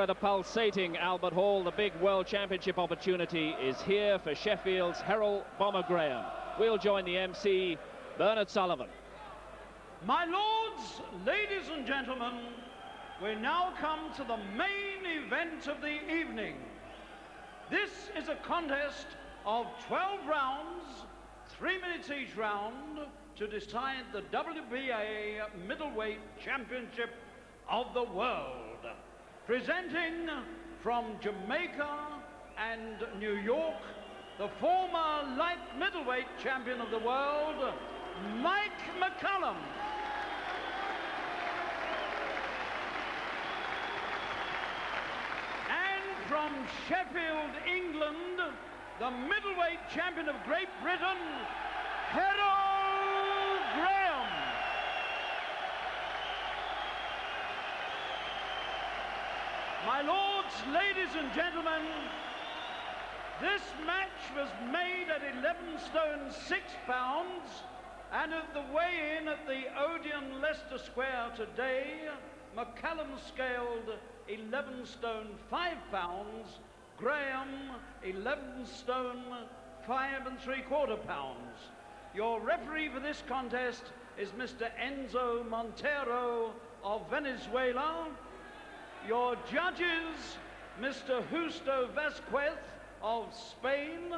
here at a pulsating Albert Hall. The big World Championship opportunity is here for Sheffield's Herol Graham. We'll join the MC, Bernard Sullivan. My lords, ladies and gentlemen, we now come to the main event of the evening. This is a contest of 12 rounds, 3 minutes each round, to decide the WBA Middleweight Championship of the world. Presenting from Jamaica and New York, the former light middleweight champion of the world, McCallum. And from Sheffield, England, the middleweight champion of Great Britain, Herol Graham. My lords, ladies and gentlemen, this match was made at 11 stone 6 pounds, and at the weigh-in at the Odeon Leicester Square today, McCallum scaled 11 stone 5 pounds, Graham 11 stone 5 3/4 pounds. Your referee for this contest is Mr. Enzo Montero of Venezuela. Your judges, Mr. Justo Vasquez of Spain,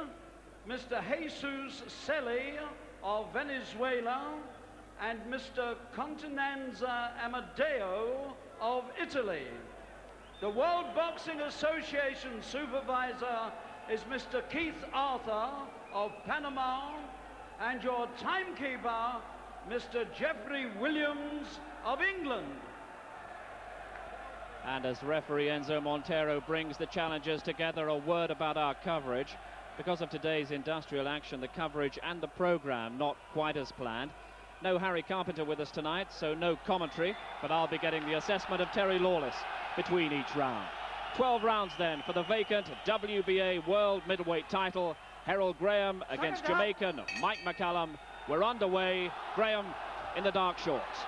Mr. Jesus Celis of Venezuela, and Mr. Contimanza Amadeo of Italy. The World Boxing Association supervisor is Mr. Keith Arthur of Panama, and your timekeeper, Mr. Jeffrey Williams of England. And as referee Enzo Montero brings the challengers together, a word about our coverage. Because of today's industrial action, the coverage and the programme not quite as planned. No Harry Carpenter with us tonight, so no commentary, but I'll be getting the assessment of Terry Lawless between each round. 12 rounds then for the vacant WBA World Middleweight title. Herol Graham against Jamaican McCallum. We're underway. Graham in the dark shorts.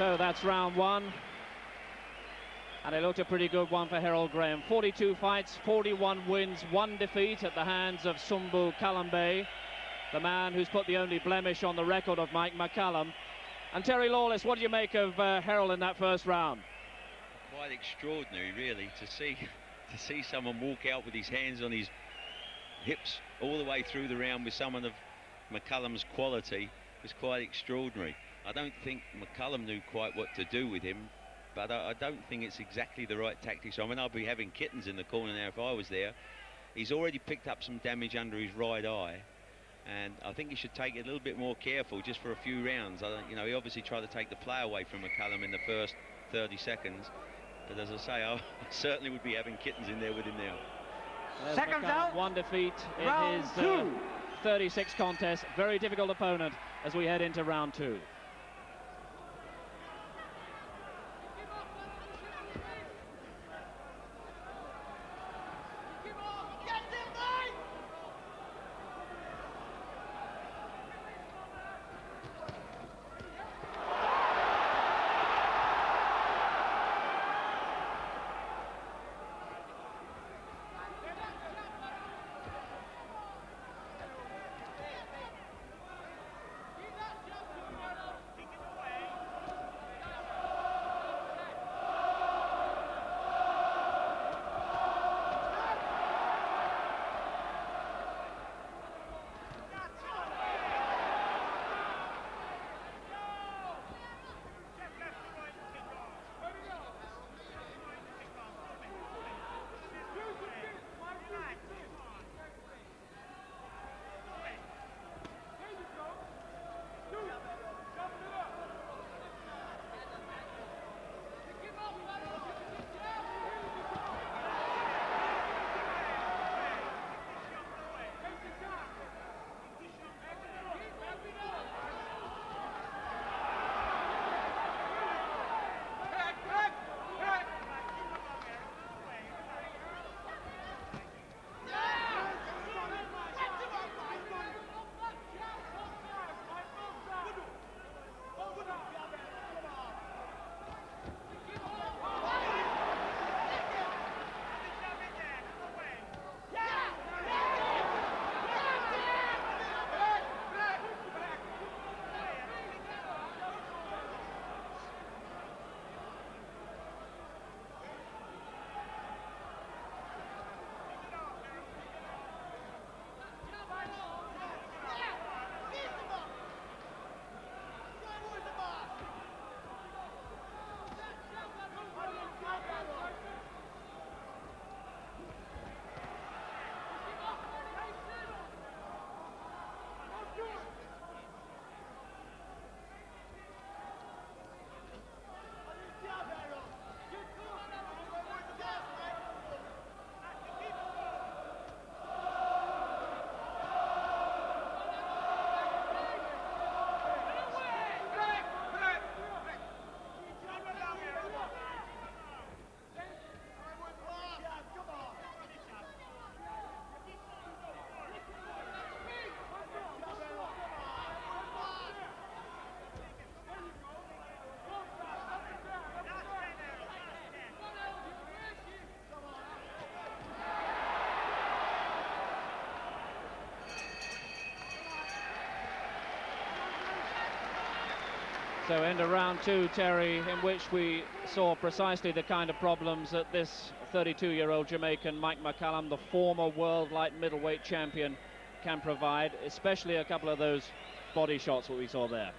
So that's round one. And it looked a pretty good one for Herol Graham. 42 fights, 41 wins, 1 defeat at the hands of Sumbu Kalambe, the man who's put the only blemish on the record of Mike McCallum. And Terry Lawless, what do you make of Herol in that first round? Quite extraordinary, really, to see someone walk out with his hands on his hips all the way through the round with someone of McCallum's quality was quite extraordinary. I don't think McCallum knew quite what to do with him, but I don't think it's exactly the right tactics. I mean, I'll be having kittens in the corner now if I was there. He's already picked up some damage under his right eye, and I think he should take it a little bit more careful just for a few rounds. You know, he obviously tried to take the play away from McCallum in the first 30 seconds, but as I say, I certainly would be having kittens in there with him now. There's Seconds McCallum, out. 1 defeat in Round his 36 contest. Very difficult opponent as we head into round 2. So into round 2, Terry, in which we saw precisely the kind of problems that this 32-year-old Jamaican Mike McCallum, the former world light middleweight champion, can provide, especially a couple of those body shots that we saw there.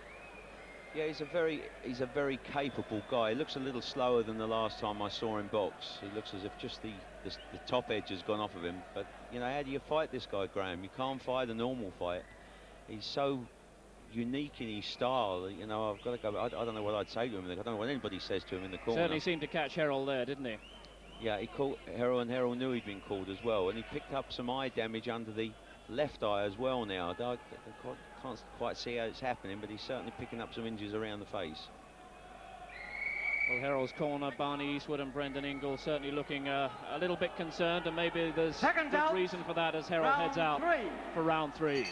Yeah, he's a very capable guy. He looks a little slower than the last time I saw him box. He looks as if just the top edge has gone off of him. But, you know, how do you fight this guy, Graham? You can't fight a normal fight. He's so unique in his style. You know, I've got to go. I don't know what I'd say to him. I don't know what anybody says to him in the corner. Certainly seemed to catch Herol there, didn't he? Yeah, he caught Herol, and Herol knew he'd been called as well. And he picked up some eye damage under the left eye as well now. I can't quite see how it's happening, but he's certainly picking up some injuries around the face. Well, Herol's corner, Barney Eastwood and Brendan Ingle certainly looking a little bit concerned, and maybe there's good reason for that as Herol heads out for round 3.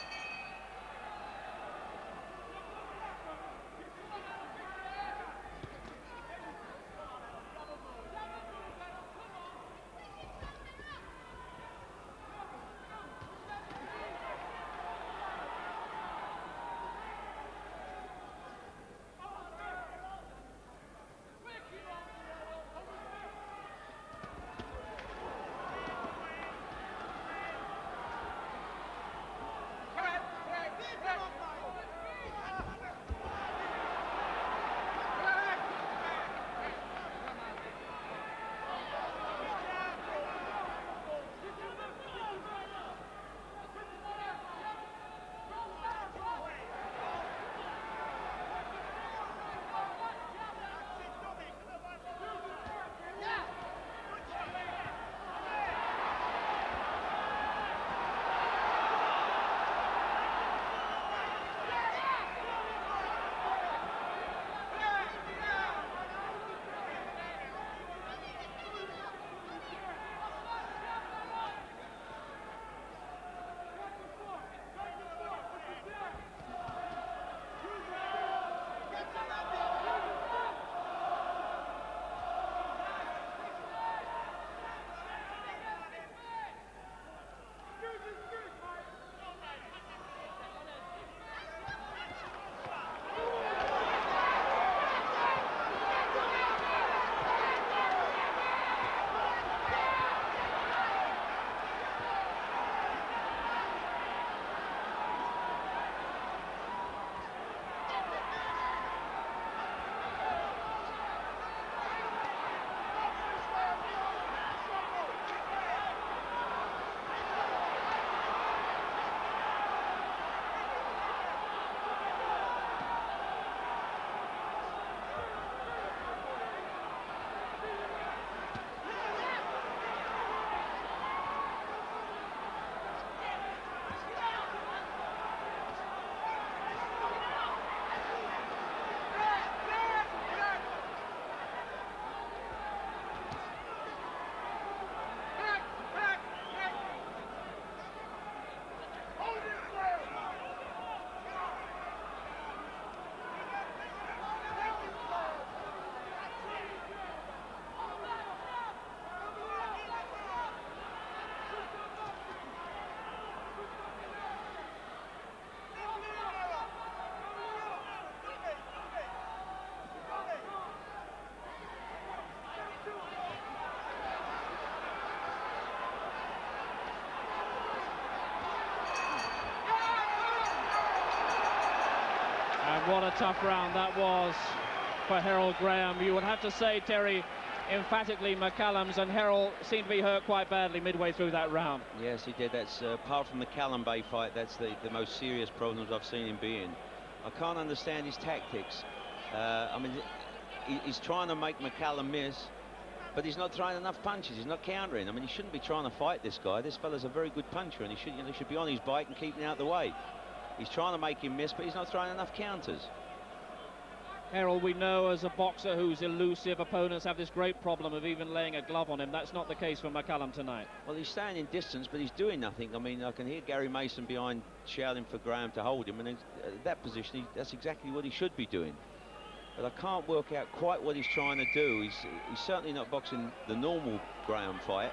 What a tough round that was for Herol Graham. You would have to say, Terry, emphatically McCallum's, and Herol seemed to be hurt quite badly midway through that round. Yes, he did. That's apart from the McCallum Bay fight, that's the most serious problems I've seen him be in. I can't understand his tactics. I mean, he's trying to make McCallum miss, but he's not throwing enough punches. He's not countering. I mean, he shouldn't be trying to fight this guy. This fella's a very good puncher, and he should be on his bike and keeping out the way. He's trying to make him miss, but he's not throwing enough counters. Herol, we know as a boxer who's elusive, opponents have this great problem of even laying a glove on him. That's not the case for McCallum tonight. Well, he's staying in distance, but he's doing nothing. I mean, I can hear Gary Mason behind shouting for Graham to hold him, and in that position, that's exactly what he should be doing. But I can't work out quite what he's trying to do. He's certainly not boxing the normal Graham fight.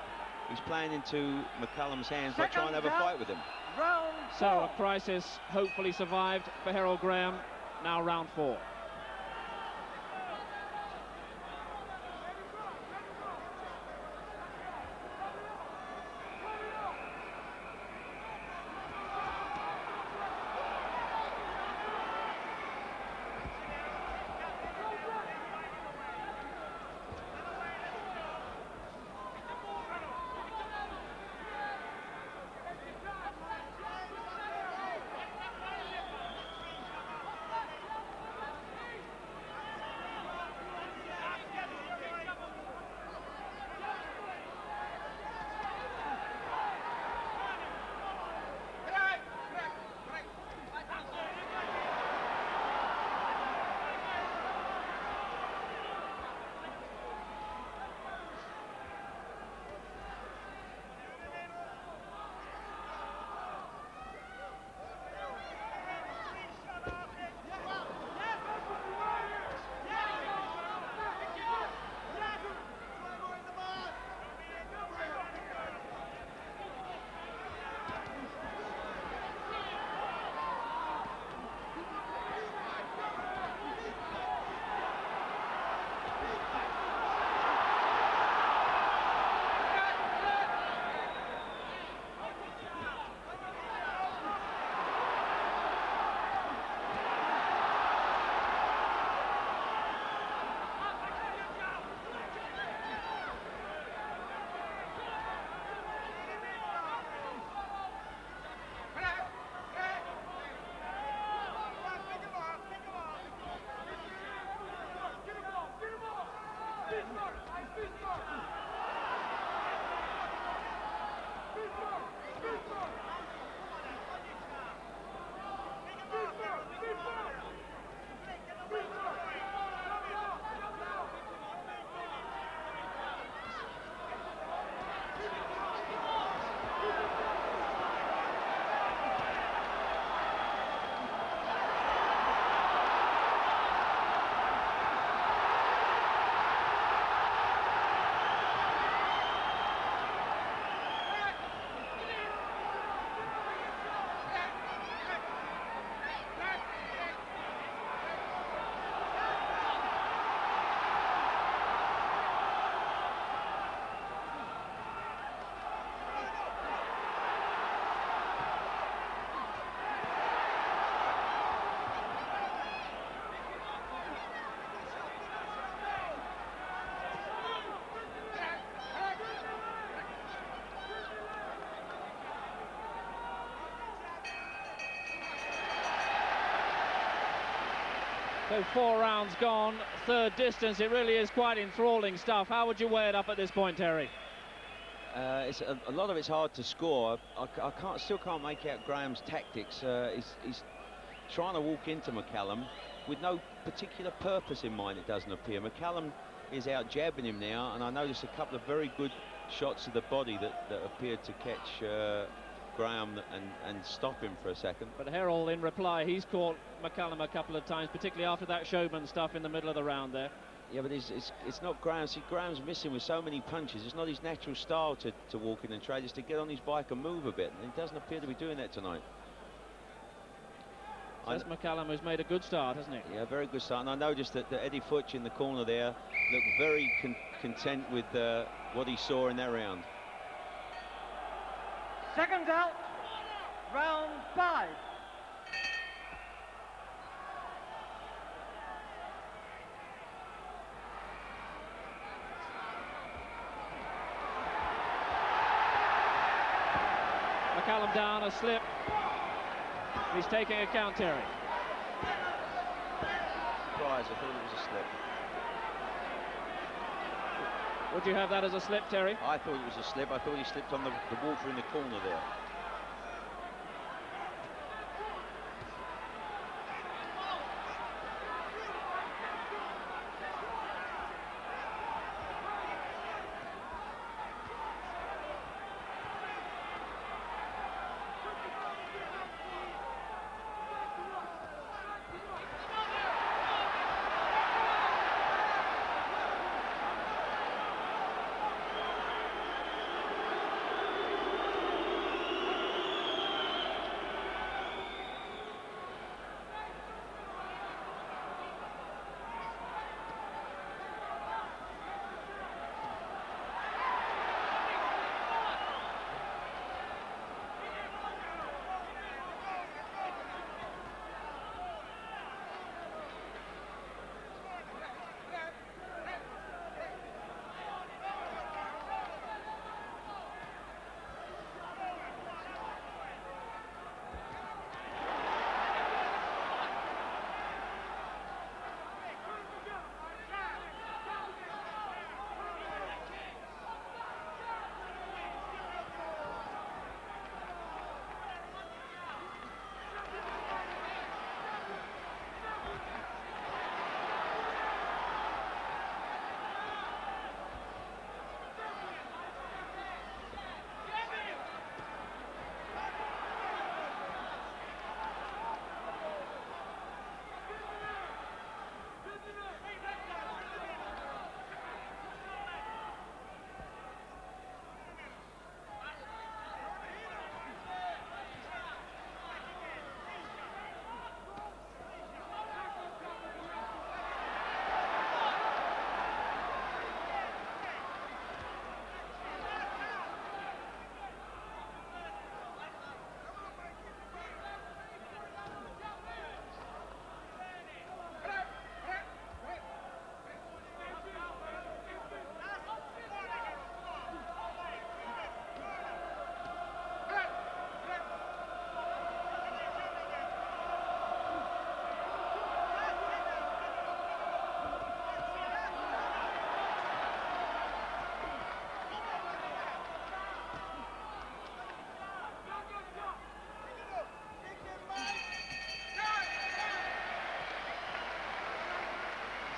He's playing into McCallum's hands by trying to have a fight with him. So a crisis hopefully survived for Herol Graham. Now round 4. So 4 rounds gone, third distance. It really is quite enthralling stuff. How would you weigh it up at this point, Terry? It's a lot of it's hard to score. I still can't make out Graham's tactics. He's trying to walk into McCallum with no particular purpose in mind, it doesn't appear. McCallum is out jabbing him now, and I noticed a couple of very good shots to the body that appeared to catch Graham and stop him for a second. But Herol, in reply, he's caught McCallum a couple of times, particularly after that showman stuff in the middle of the round there. Yeah, but it's not Graham. See, Graham's missing with so many punches. It's not his natural style to walk in and trade. It's to get on his bike and move a bit, and he doesn't appear to be doing that tonight. That's McCallum, who's made a good start, hasn't he? Yeah, very good start. And I noticed that Eddie Futch in the corner there looked very content with what he saw in that round. Seconds out, round 5. McCallum down, a slip. He's taking a count, Terry. Surprise, I thought it was a slip. Would you have that as a slip, Terry? I thought it was a slip. I thought he slipped on the water in the corner there.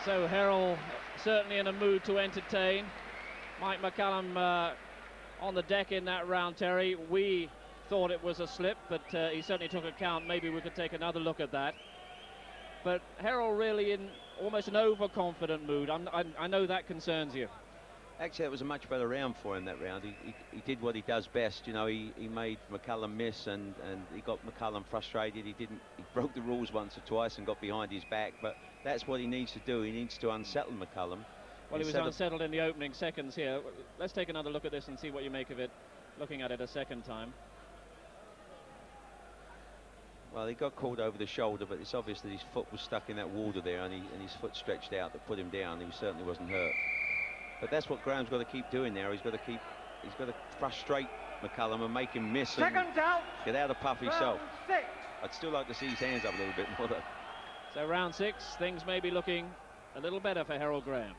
So Herol certainly in a mood to entertain. Mike McCallum on the deck in that round, Terry. We thought it was a slip, but he certainly took a count. Maybe we could take another look at that. But Herol really in almost an overconfident mood. I know that concerns you. Actually, it was a much better round for him, that round. He did what he does best. You know, he made McCallum miss, and he got McCallum frustrated. He broke the rules once or twice and got behind his back, but that's what he needs to do. He needs to unsettle McCallum. Well, he was unsettled in the opening seconds here. Let's take another look at this and see what you make of it, looking at it a second time. Well, he got called over the shoulder, but it's obvious that his foot was stuck in that water there, and his foot stretched out that put him down. He certainly wasn't hurt. But that's what Graham's got to keep doing now. He's got to frustrate McCallum and make him miss and get out of puff himself. I'd still like to see his hands up a little bit more, though. So round 6, things may be looking a little better for Herol Graham.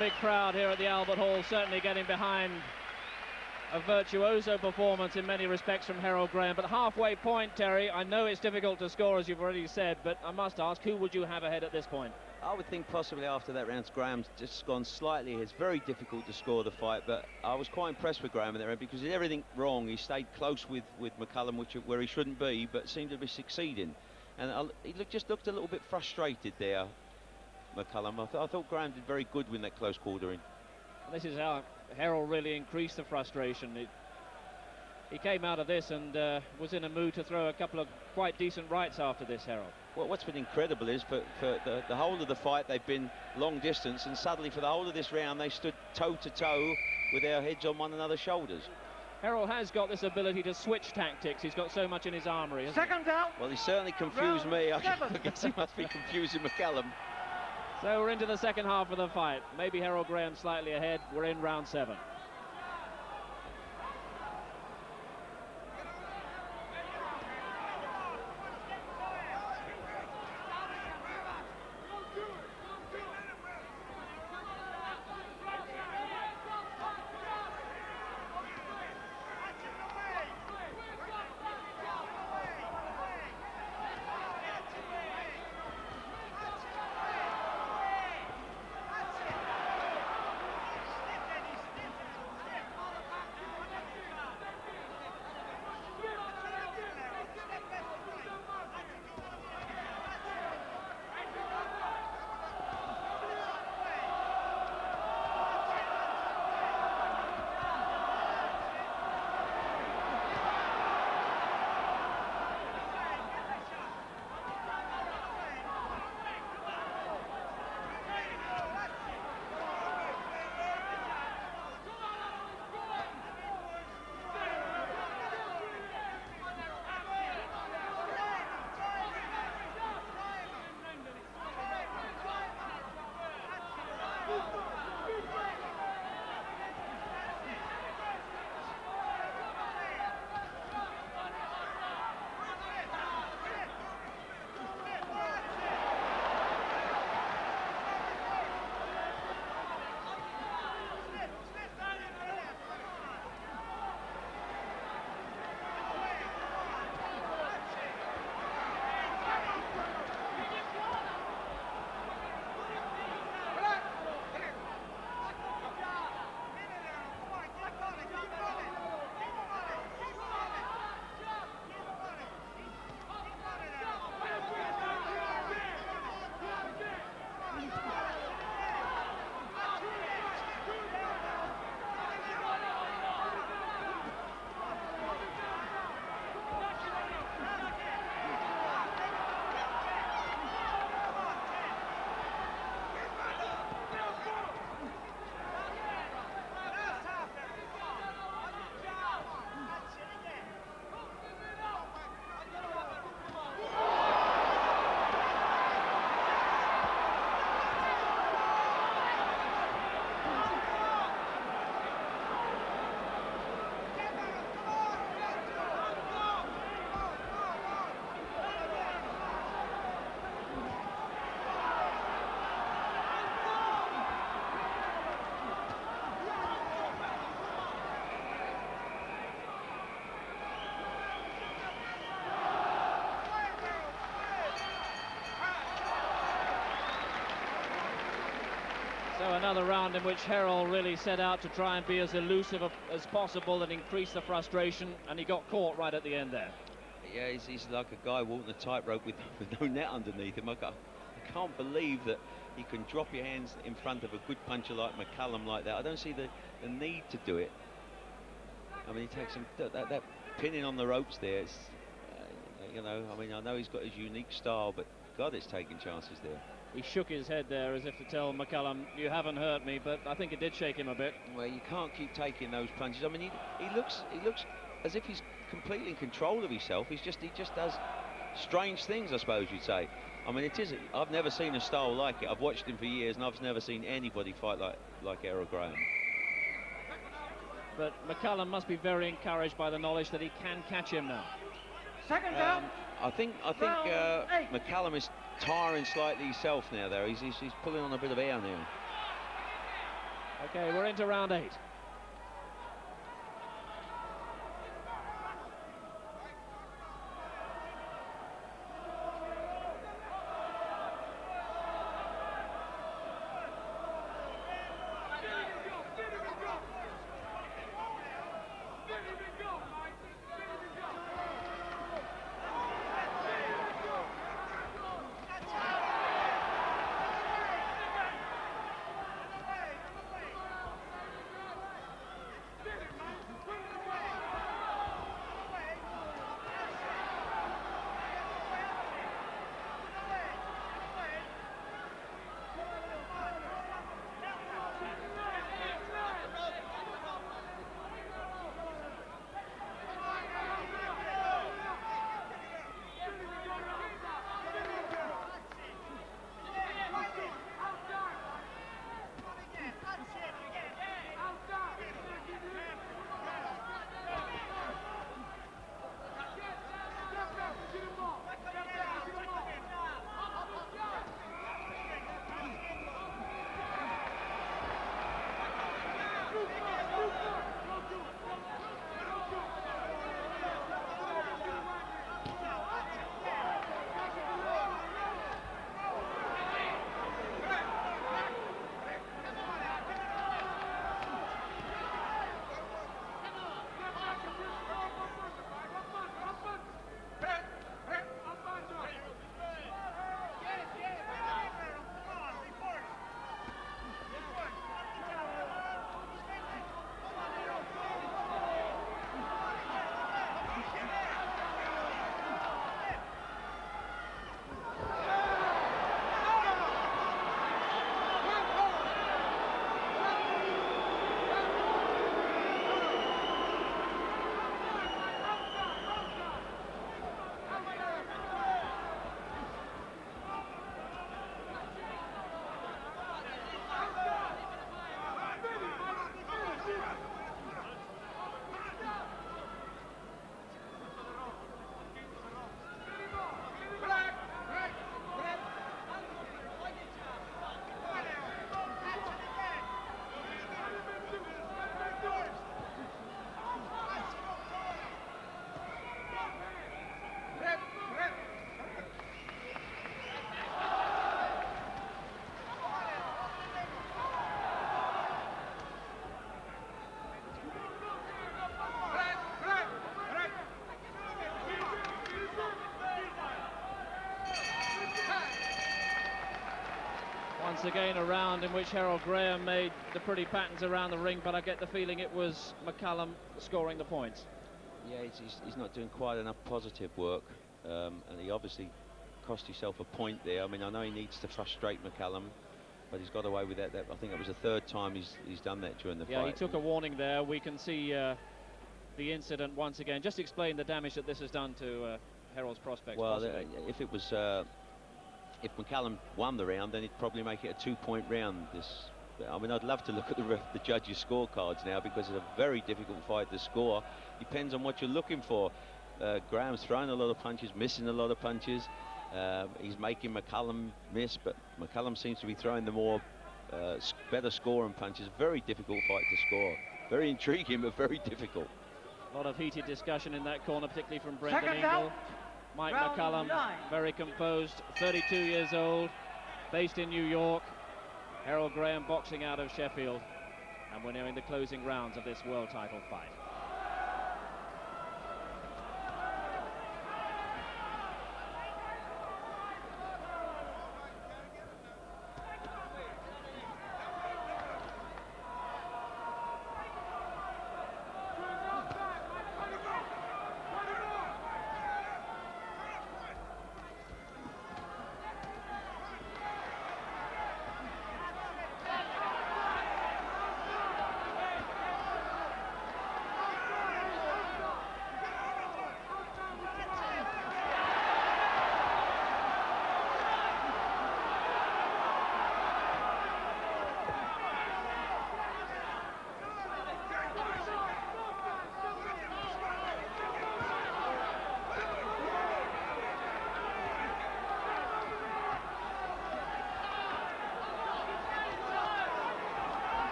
big crowd here at the Albert Hall certainly getting behind a virtuoso performance in many respects from Herol Graham. But halfway point, Terry, I know it's difficult to score, as you've already said, but I must ask, who would you have ahead at this point? I would think possibly after that round, Graham's just gone slightly. It's very difficult to score the fight, but I was quite impressed with Graham in that round because he did everything wrong. He stayed close with McCallum, where he shouldn't be, but seemed to be succeeding. And he just looked a little bit frustrated there, McCallum. I thought Graham did very good with that close quartering. This is how Herol really increased the frustration. He came out of this and was in a mood to throw a couple of quite decent rights after this, Herol. Well, what's been incredible is for the whole of the fight, they've been long distance, and suddenly for the whole of this round, they stood toe-to-toe with their heads on one another's shoulders. Herol has got this ability to switch tactics. He's got so much in his armoury, hasn't Second down. Well, he certainly confused me. I 7. guess he must be confusing McCallum. So we're into the second half of the fight. Maybe Herol Graham slightly ahead. We're in round 7. So another round in which Herol really set out to try and be as elusive as possible and increase the frustration, and he got caught right at the end there. Yeah, he's like a guy walking a tightrope with no net underneath him. I can't believe that he can drop your hands in front of a good puncher like McCallum like that. I don't see the need to do it. I mean, he takes him that pinning on the ropes there. It's, you know, I mean, I know he's got his unique style, but God, it's taking chances there. He shook his head there as if to tell McCallum, you haven't hurt me, but I think it did shake him a bit. Well, you can't keep taking those punches. I mean, he looks as if he's completely in control of himself. He just does strange things, I suppose you'd say. I mean, I've never seen a style like it. I've watched him for years, and I've never seen anybody fight like Herol Graham. But McCallum must be very encouraged by the knowledge that he can catch him now. Second down. I think McCallum is tiring slightly himself now. He's pulling on a bit of air now. Okay, we're into round 8. Once again, a round in which Herol Graham made the pretty patterns around the ring, but I get the feeling it was McCallum scoring the points. Yeah, he's not doing quite enough positive work, and he obviously cost himself a point there. I mean, I know he needs to frustrate McCallum, but he's got away with that. I think it was the third time he's done that during the fight. Yeah, he took a warning there. We can see the incident once again. Just explain the damage that this has done to Herol's prospects. Well, if it was... if McCallum won the round, then he'd probably make it a 2-point round. I mean, I'd love to look at the judges' scorecards now, because it's a very difficult fight to score. Depends on what you're looking for. Graham's throwing a lot of punches, missing a lot of punches. He's making McCallum miss, but McCallum seems to be throwing the more better scoring punches. Very difficult fight to score. Very intriguing, but very difficult. A lot of heated discussion in that corner, particularly from Brendan Ingle. Mike McCallum, very composed, 32 years old, based in New York. Herol Graham boxing out of Sheffield, and we're nearing the closing rounds of this world title fight.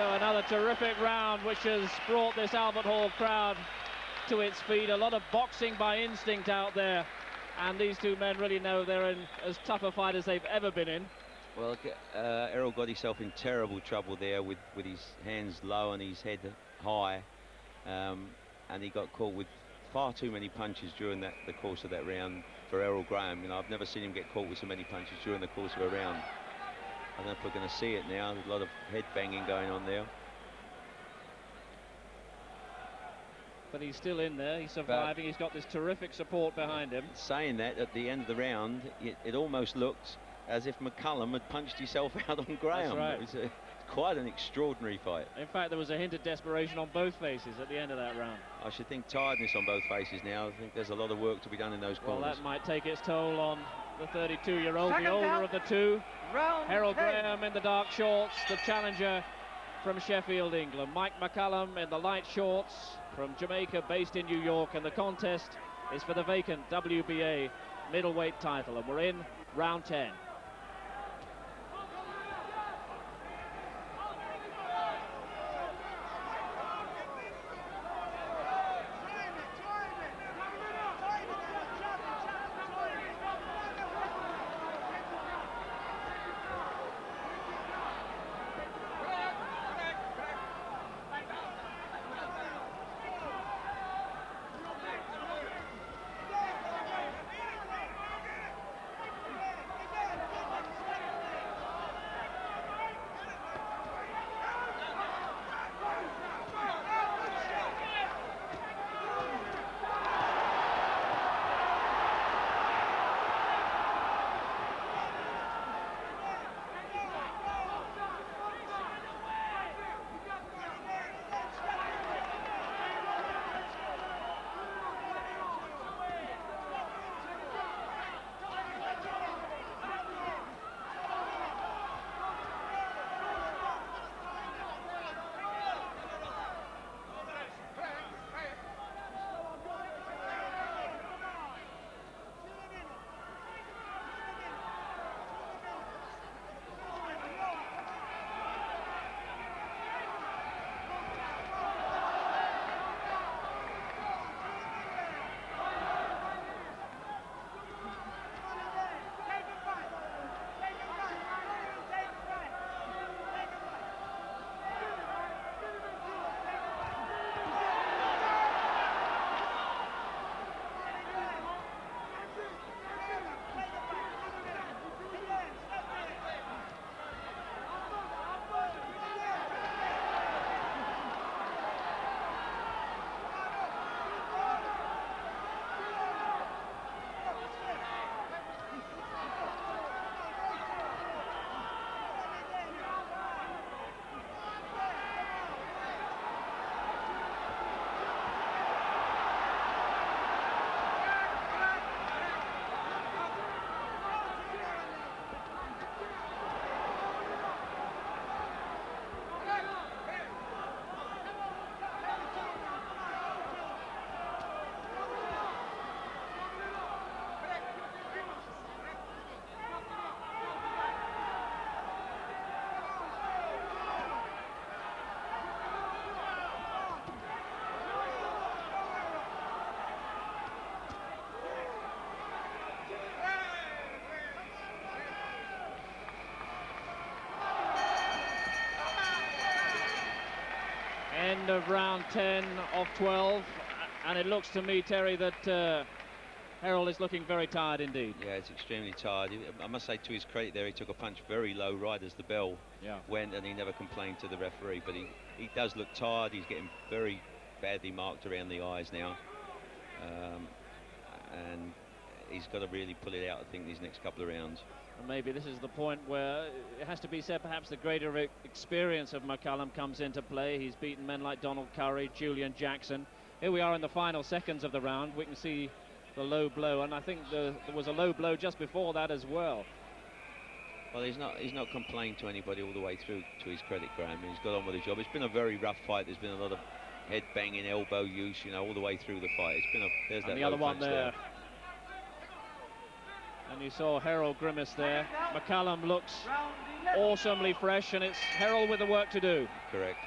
So another terrific round which has brought this Albert Hall crowd to its feet. A lot of boxing by instinct out there, and these two men really know they're in as tough a fight as they've ever been in. Well, Errol got himself in terrible trouble there with his hands low and his head high, and he got caught with far too many punches during the course of that round for Herol Graham. You know, I've never seen him get caught with so many punches during the course of a round. I don't know if we're going to see it now. There's a lot of head banging going on there. But he's still in there, he's surviving, he's got this terrific support behind him. Saying that, at the end of the round, it almost looked as if McCallum had punched himself out on Graham. That's right. It was quite an extraordinary fight. In fact, there was a hint of desperation on both faces at the end of that round. I should think tiredness on both faces now. I think there's a lot of work to be done in those corners. Well, that might take its toll on the 32-year-old, the Second older out. of the two. Round Herol 10. Graham in the dark shorts, the challenger from Sheffield, England. Mike McCallum in the light shorts from Jamaica, based in New York, and the contest is for the vacant WBA middleweight title, and we're in round 10. End of round 10 of 12, and it looks to me, Terry, that Herol is looking very tired indeed. Yeah, he's extremely tired. I must say, to his credit there, he took a punch very low right as the bell went, and he never complained to the referee, but he does look tired. He's getting very badly marked around the eyes now, and he's got to really pull it out, I think, these next couple of rounds. And maybe this is the point where it has to be said perhaps the greater experience of McCallum comes into play. He's beaten men like Donald Curry, Julian Jackson. Here we are in the final seconds of the round. We can see the low blow, and I think there was a low blow just before that as well. Well, he's not complained to anybody all the way through, to his credit, Graham. He's got on with the job. It's been a very rough fight. There's been a lot of head banging, elbow use, you know, all the way through the fight. It's been there's And that the other low one punch there. And You saw Herol grimace there. McCallum looks Round 11. awesomely fresh, and it's Herol with the work to do. Correct.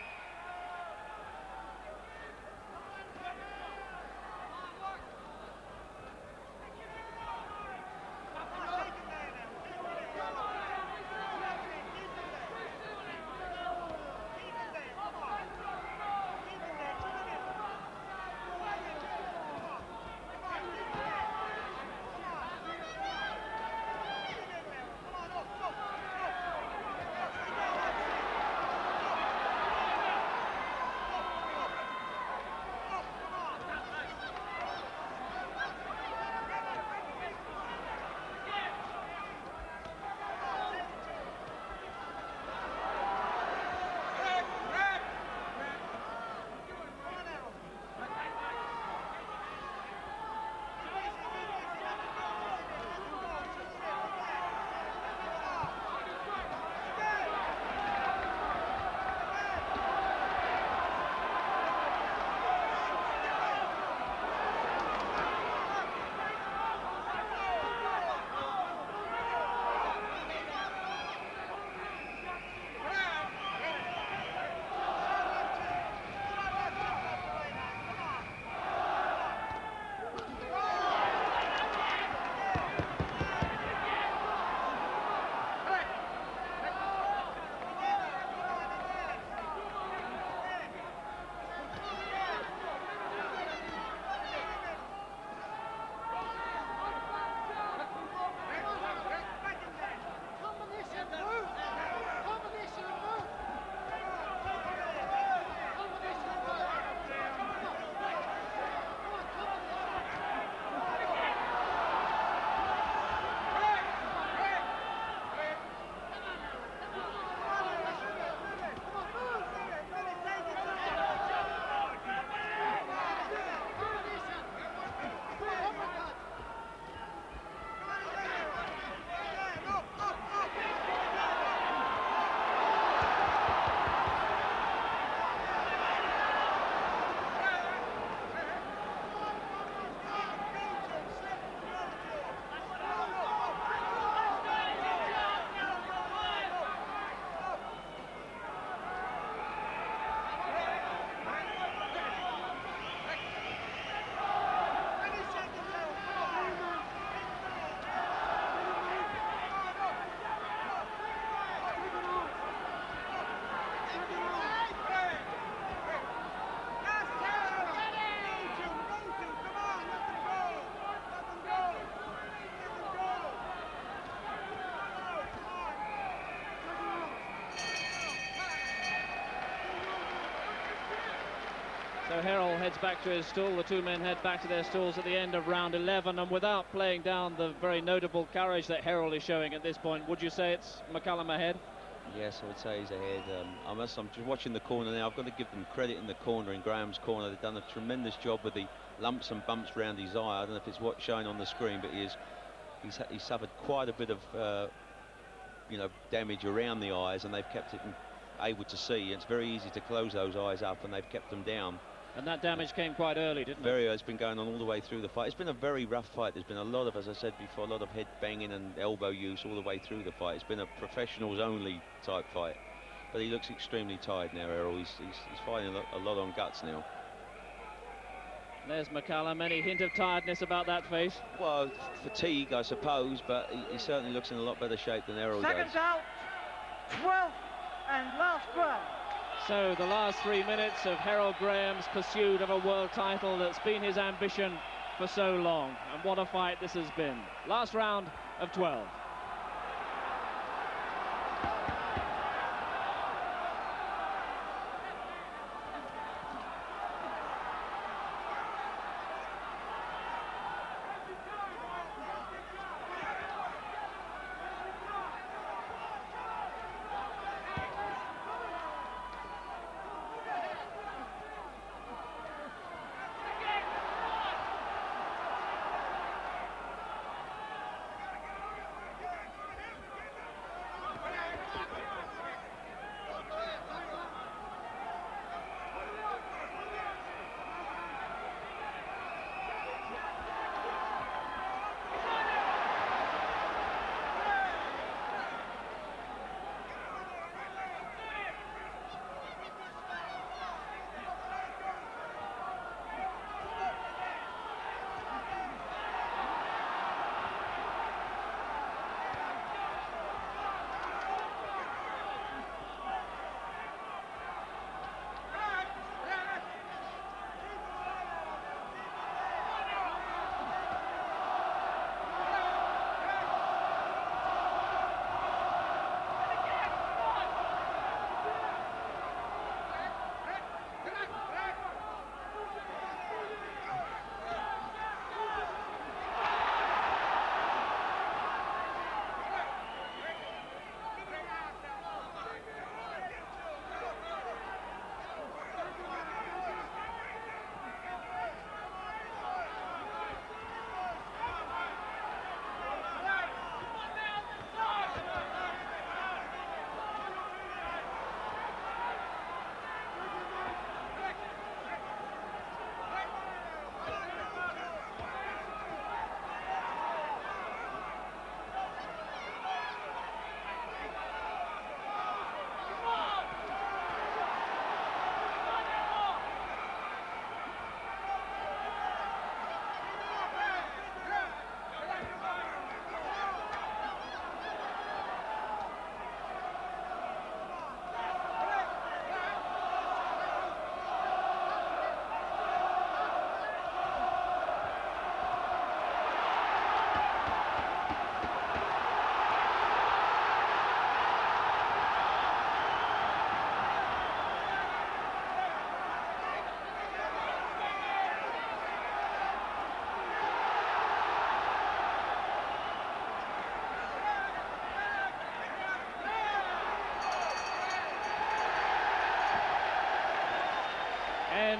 So Herol heads back to his stool. The two men head back to their stalls at the end of round 11, and without playing down the very notable courage that Herol is showing at this point, would you say it's McCallum ahead? Yes, I would say he's ahead. I'm just watching the corner now. I've got to give them credit in the corner, in Graham's corner. They've done a tremendous job with the lumps and bumps around his eye. I don't know if it's what's showing on the screen, but he's suffered quite a bit of damage around the eyes, and they've kept it able to see. It's very easy to close those eyes up, and they've kept them down. And that damage came quite early, didn't it? It's been going on all the way through the fight. It's been a very rough fight. There's been a lot of, as I said before, a lot of head banging and elbow use all the way through the fight. It's been a professionals only type fight. But he looks extremely tired now, Herol. He's fighting a lot on guts now. There's McCallum. Any hint of tiredness about that face? Well, fatigue, I suppose, but he certainly looks in a lot better shape than Herol does. Seconds out, 12th and last round. So the last 3 minutes of Herol Graham's pursuit of a world title that's been his ambition for so long. And what a fight this has been. Last round of 12.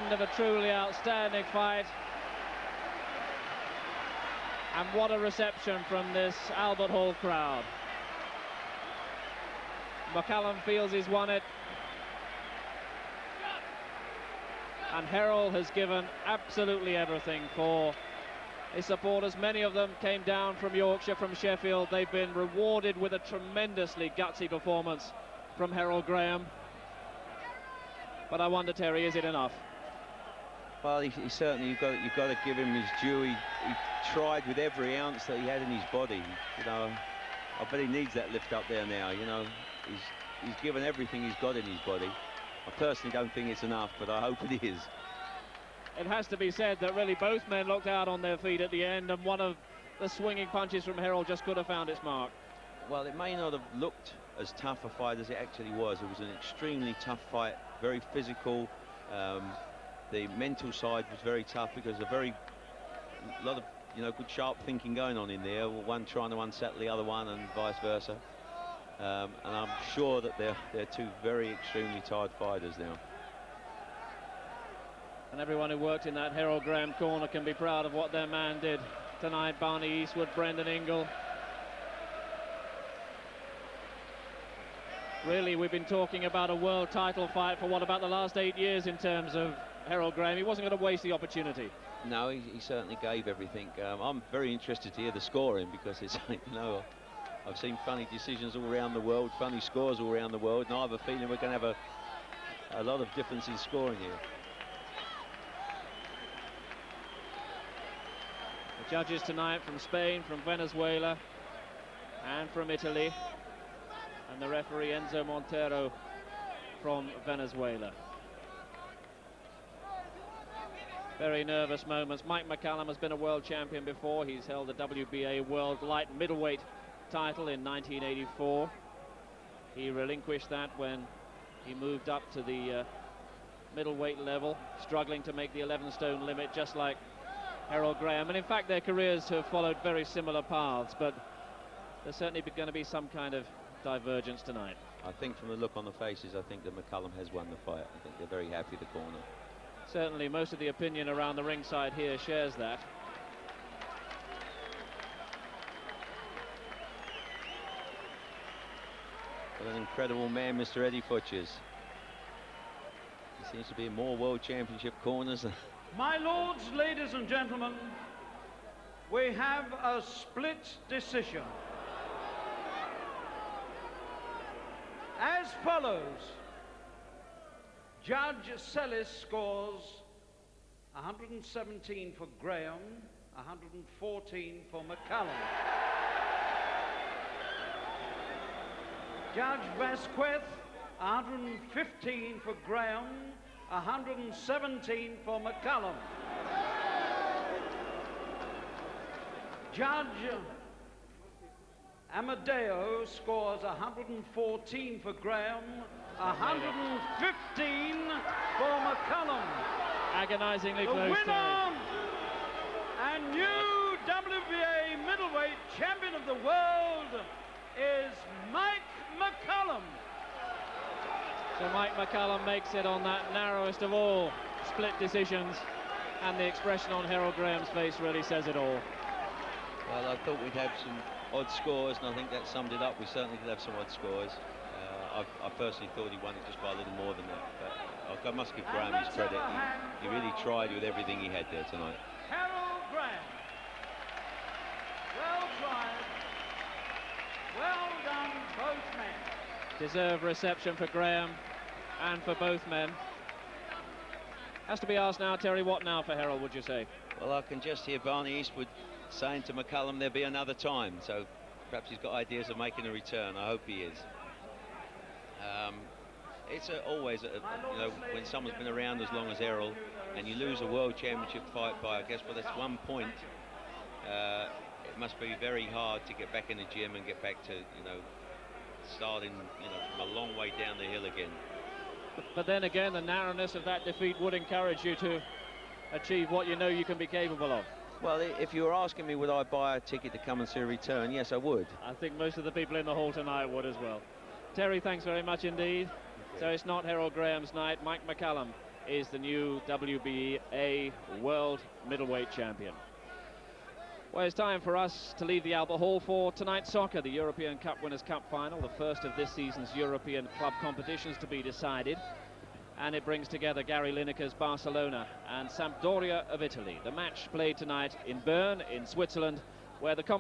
end of a truly outstanding fight. And what a reception from this Albert Hall crowd. McCallum feels he's won it. And Herol has given absolutely everything for his supporters. Many of them came down from Yorkshire, from Sheffield. They've been rewarded with a tremendously gutsy performance from Herol Graham. But I wonder, Terry, is it enough? Well, he certainly, you've got to give him his due. He tried with every ounce that he had in his body. You know, I bet he needs that lift up there now. You know, he's given everything he's got in his body. I personally don't think it's enough, but I hope it is. It has to be said that really both men looked out on their feet at the end, and one of the swinging punches from Herol just could have found its mark. Well, it may not have looked as tough a fight as it actually was. It was an extremely tough fight, very physical. The mental side was very tough because a lot of good sharp thinking going on in there. One trying to unsettle the other one, and vice versa. And I'm sure that they're two very extremely tired fighters now. And everyone who worked in that Herol Graham corner can be proud of what their man did tonight. Barney Eastwood, Brendan Ingle. Really, we've been talking about a world title fight for what, about the last 8 years in terms of Herol Graham. He wasn't going to waste the opportunity. No, he certainly gave everything. I'm very interested to hear the scoring, because it's, I've seen funny decisions all around the world, funny scores all around the world, and I have a feeling we're going to have a lot of difference in scoring here. The judges tonight from Spain, from Venezuela, and from Italy, and the referee Enzo Montero from Venezuela. Very nervous moments. Mike McCallum has been a world champion before. He's held the WBA World Light Middleweight title in 1984. He relinquished that when he moved up to the middleweight level, struggling to make the 11-stone limit, just like Herol Graham. And in fact, their careers have followed very similar paths, but there's certainly going to be some kind of divergence tonight. I think from the look on the faces, I think that McCallum has won the fight. I think they're very happy the corner. Certainly most of the opinion around the ringside here shares that. What an incredible man, Mr. Eddie Futchers. He seems to be in more world championship corners. My lords, ladies and gentlemen, we have a split decision. As follows: Judge Celis scores 117 for Graham, 114 for McCallum. Judge Vasquez, 115 for Graham, 117 for McCallum. Judge Amadeo scores 114 for Graham, 115 for McCallum. Agonizingly the close. winner and new WBA middleweight champion of the world is Mike McCallum. So Mike McCallum makes it on that narrowest of all split decisions, and the expression on Herol Graham's face really says it all. Well, I thought we'd have some odd scores, and I think that summed it up. We certainly did have some odd scores. I personally thought he won it just by a little more than that, but I must give Graham his credit. He really tried with everything he had there tonight. Herol Graham. Well tried. Well done, both men. Deserved reception for Graham and for both men. Has to be asked now, Terry, what now for Herol, would you say? Well, I can just hear Barney Eastwood saying to McCallum there'll be another time, so perhaps he's got ideas of making a return. I hope he is. It's always when someone's been around as long as Herol and you lose a world championship fight by, I guess, well, that's 1 point, it must be very hard to get back in the gym and get back to starting from a long way down the hill again. But then again, the narrowness of that defeat would encourage you to achieve what you know you can be capable of. Well, if you were asking me would I buy a ticket to come and see a return, yes, I would. I think most of the people in the hall tonight would as well. Terry, thanks very much indeed. So it's not Herol Graham's night. Mike McCallum is the new WBA World Middleweight Champion. Well, it's time for us to leave the Albert Hall for tonight's soccer, the European Cup Winners' Cup final, the first of this season's European club competitions to be decided. And it brings together Gary Lineker's Barcelona and Sampdoria of Italy. The match played tonight in Bern, in Switzerland, where the